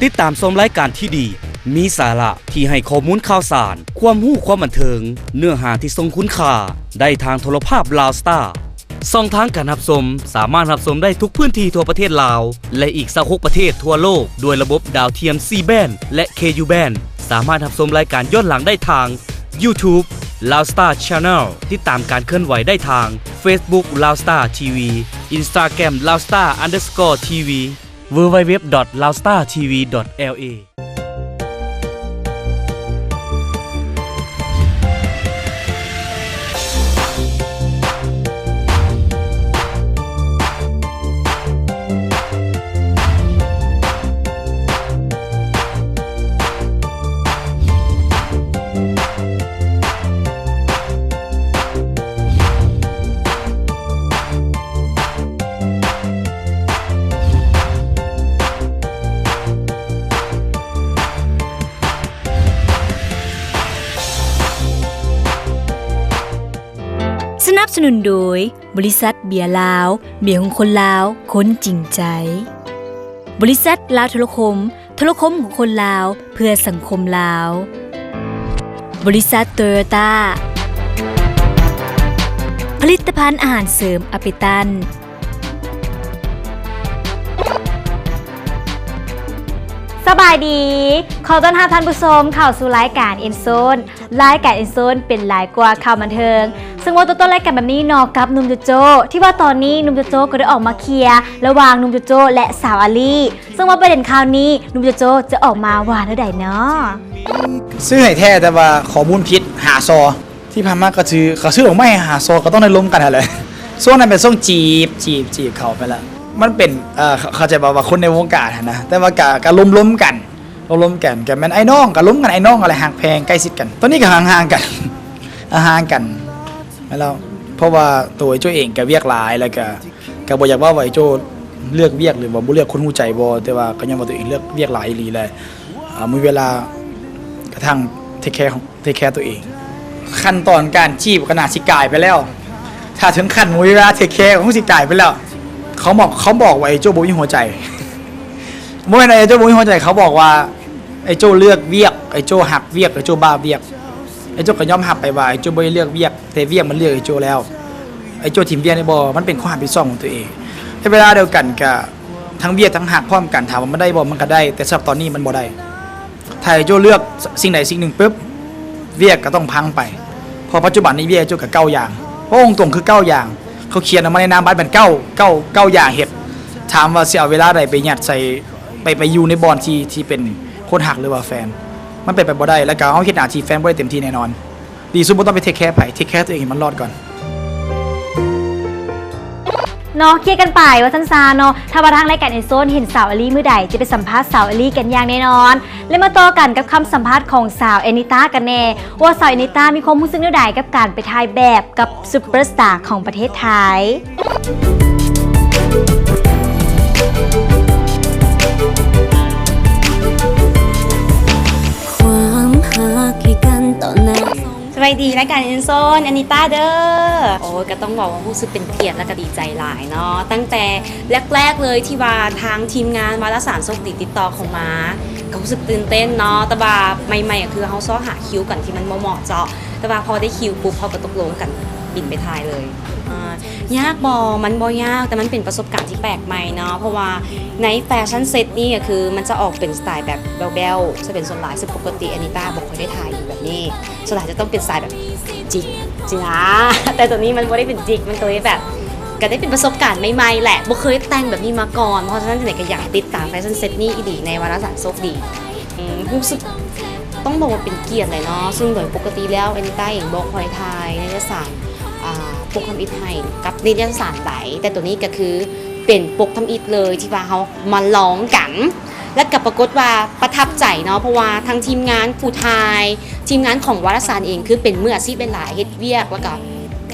ติดตามชมรายการที่ดีมีสาระที่ให้ข้อมูลข่าวสารความรู้ความบันเทิงเนื้อหาที่ทรงคุณค่าได้ทางโทรภาพลาวสตาร์ช่องทางการรับชมสามารถรับชมได้ทุกพื้นที่ทั่วประเทศลาวและอีก26ประเทศทั่วโลกด้วยระบบดาวเทียม C band และ KU band สามารถรับชมรายการย้อนหลังได้ทาง YouTube Loud Star Channel ติดตามการเคลื่อนไหวได้ทาง Facebook Loud Star TV Instagram loudstar_tv www.loudstartv.laสนับสนุนโดยบริษัทเบียร์ลาวเบียร์ของคนลาวคนจริงใจบริษัทลาวโทรคมของคนลาวเพื่อสังคมลาวบริษัทโตโยต้าผลิตภัณฑ์อาหารเสริมอเปตันสบายดีขอต้อนรับท่านผู้ชมเข้าสู่รายการเอ็นโซนรายการเอ็นโซนเป็นหลายกว่าข่าวบันเทิงซึ่งว่าต้นรายการแบบนี้นอกกับหนุ่มโจโจ้ที่ว่าตอนนี้หนุ่มโจโจ้ก็ได้ออกมาเคลียร์ระหว่างหนุ่มโจโจ้และสาวอาลีซึ่งว่าประเด็นข่าวนี้หนุ่มโจโจ้จะออกมาว่าเท่าใดเนาะซื้อให้แท้แต่ว่าข้อมูลผิดหาซอที่ผ่านมาก็คือเขาซื้อออกมาให้หาซอก็ต้องได้ล้มกันอะไรช่วงนั้นเป็นช่วงจีบเขาไปแล้วมันเป็นเข้าใจว่าคนในวงการนะแต่ว่าการล้มกันกันแม่นไอ้น้องก็ล้มกันไอ้น้องอะไรหักแพงใกล้ชิดกันตอนนี้ก็ห่างกันห่างกันแล้วเพราะว่าตัวไอ้โจ้เองก็เวียกหลายแล้วก็บ่อยากว่าไอ้โจ้เลือกเวียกหรือว่าบ่เลือกคนหูใจบ่แต่ว่าก็ยังว่าตัวเองเลือกเวียกหลายอีหลีเลยมีเวลากระทั่งเทคแคร์ตัวเองขั้นตอนการจีบขนาดสิกายไปแล้วถ้าถึงขั้นมีเวลาเทคแคร์ของสิกายไปแล้วเขาบอกว่าไอ้โจ้บ่มีหัวใจเมื่อไอ้โจ้บ่มีหัวใจเขาบอกว่าไอ้โจ้เลือกเวียกไอ้โจ้หักเวียกไอ้โจ้บ้าเวียกไอ้โจ้ก็ยอมหักไปว่าไอ้โจ้บ่ได้เลือกเวียกแต่เวียกมันเลือกไอ้โจ้แล้วไอ้โจ้ทีมเวียกในบ่มันเป็นความผิดชอบของตัวเองในเวลาเดียวกันก็ทั้งเวียกทั้งหักพร้อมกันถามว่ามันได้บ่มันก็ได้แต่สำหรับตอนนี้มันบ่ได้ถ้าไอ้โจ้เลือกสิ่งใดสิ่งหนึ่งปุ๊บเวียกก็ต้องพังไปพอปัจจุบันนี้เวียกไอ้โจ้ก็เก้าอย่างเพราะองค์ตรงคือเก้าอย่างเขาเขียนออกมาในนามบัตรเป็นเก้าอย่างเห็ดถามว่าเสียเวลาใดไปยัดใส่ไปอยู่ในบอลที่เป็นคนหักหรือว่าแฟนมันเป็นไปบ่ได้แล้วก็เขาคิดหน้าที่แฟนบ่ได้เต็มที่แน่นอนดีสุดบ่ต้องไปเทคแคร์ไผเทคแคร์ตัวเองให้มันรอดก่อนเนาะเคลียร์กันไปว่าท่านซาเนาะถ้าว่าทางรายการเอ็นโซนเห็นสาวอาลีมื้อใดจะไปสัมภาษณ์สาวอาลีกันอย่างแน่นอนและมาต่อกันกับคำสัมภาษณ์ของสาวเอนิต้ากันแน่ว่าสาวเอนิต้ามีความรู้สึกแนวใดกับการไปถ่ายแบบกับซุปเปอร์สตาร์ของประเทศไทยความหักให้กันต่อหน้าสวัสดีรายการเอ็นโซนอานิต้าเด้อโอ้ก็ต้องบอกว่ารู้สึกเป็นเกียรติและก็ดีใจหลายเนาะตั้งแต่แรกๆเลยที่ว่าทางทีมงานวารสารโชคดีติดต่อเข้ามาก็รู้สึกตื่นเต้นเนาะแต่ว่าใหม่ๆก็คือเขาซ้อหาคิวกันที่มันเหมาะเจาะแต่ว่าพอได้คิวปุ๊บเขาก็ตกลงกันบินไปถ่ายเลยยากมันยากแต่มันเป็นประสบการณ์ที่แปลกใหม่เนาะเพราะว่าในแฟชั่นเซตนี่ก็คือมันจะออกเป็นสไตล์แบบแบลๆจะเป็นส่วนหลายซึ่งปกติอานิต้าบอกเคยได้ถ่ายอยู่แบบนี้ส่วนหลายจะต้องเป็นสไตล์แบบจิกนะแต่ตัวนี้มันไม่ได้เป็นจิกมันก็เลยแบบก็ได้เป็นประสบการณ์ใหม่ๆแหละบ่เคยแต่งแบบนี้มาก่อนเพราะฉะนั้นไหนก็อยากติดตามแฟชั่นเซตนี่อีดีในวารสารโชคดีรู้สึกต้องบอกว่าเป็นเกียรติเลยเนาะซึ่งโดยปกติแล้วอานิต้าเองบอกคอยถ่ายในนิตยสารปกทำอิฐให้กับนิตยสารไหนแต่ตัวนี้ก็คือเป็นปกทำอิฐเลยที่ว่าเขามาร้องกันและกับปรากฏว่าประทับใจเนาะเพราะว่าทางทีมงานผู้ถ่ายทีมงานของวารสารเองคือเป็นมืออาชีพเป็นหลายเฮ็ดเวียกแล้วก็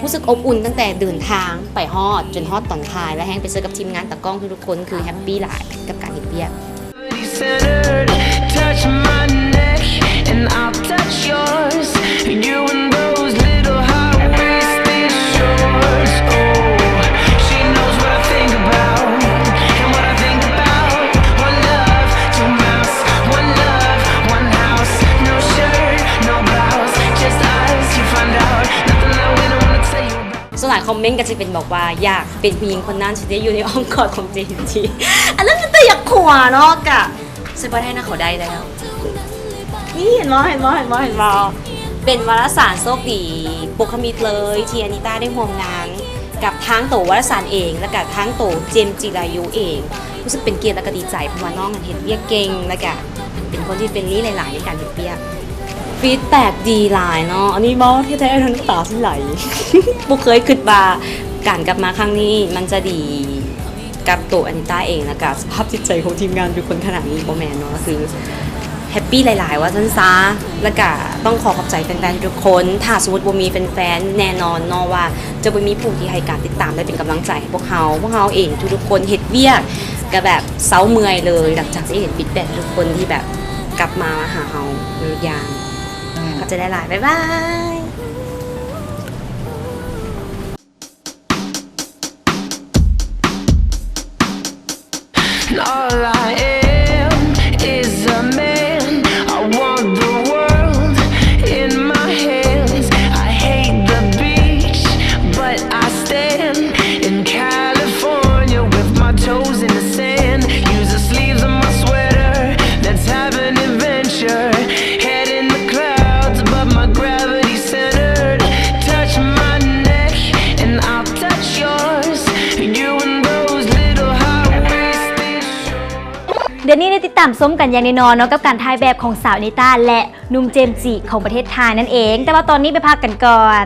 รู้สึกอบอุ่นตั้งแต่เดินทางไปฮอดจนฮอดตอนถ่ายและแฮงไปเจอกับทีมงานตากล้องทุกคนคือแฮปปี้หลายกับการเฮ็ดเวียก Think about and what I think about, what love to my คอมเมนต์ก็จะเป็นบอกว่าอยากเป็นผู้หญิงคนนั้นที่ได้อยู่ในอ้อมกอดของเจมจีอันนั้นมันแต่อยากขวาเนาะกะซึ่งประเทศน่าเขาได้แล้วนี่เห็นมั้ยเป็นวารสารโชคดีปกคมิตเลยที่อานิต้าได้ร่วมงานกับทั้งโตวารสารเองและกับทั้งโตเจมจิรายุเองรู้สึกเป็นเกียรติและก็ดีใจเพราะว่าน้องเห็นเรียกเก่งและก็เป็นคนที่เป็นลี่หลายๆในการเห็นเปียกฟีดแบ็กดีหลายเนาะอันนี้บอสที่แท้น้ำตาสิไหล บุเคยคิดว่าการกลับมาครั้งนี้มันจะดีกับตัวอานิต้าเองและกับสภาพจิตใจของทีมงานทุกคนขนาดนี้บอแมนเนาะคือแฮปปี้หลายๆว่าซันซาและก็ต้องขอบใจแฟนๆทุกคนถ้าสมมติว่ามีแฟนๆแน่นอนเนาะว่าจะมีผู้ที่ให้การติดตามได้เป็นกำลังใจให้พวกเขาเองทุกๆคนเฮ็ดเวียกก็แบบเซาเมื่อยเลยหลังจากที่เห็นฟีดแบ็กทุกคนที่แบบกลับมาหาเฮาหรือยังก็จะได้หลายบ๊ายบาย All I am is a man. I want the world in my hands. I hate the beach, but I stand in California with my toes in the sand. Use the sleeves of my sweater. Let's have an adventure. Head in the clouds, but my gravity centered. Touch my neck, and I'll touch yours. You and those little high-waisted shorts. เดือนนี้ได้ติดตามส้มกันอย่างแน่นอนเนาะกับการถ่ายแบบของสาวอานิต้าและหนุ่มเจมส์จิของประเทศไทยนั่นเอง แต่ว่าตอนนี้ไปพักกันก่อน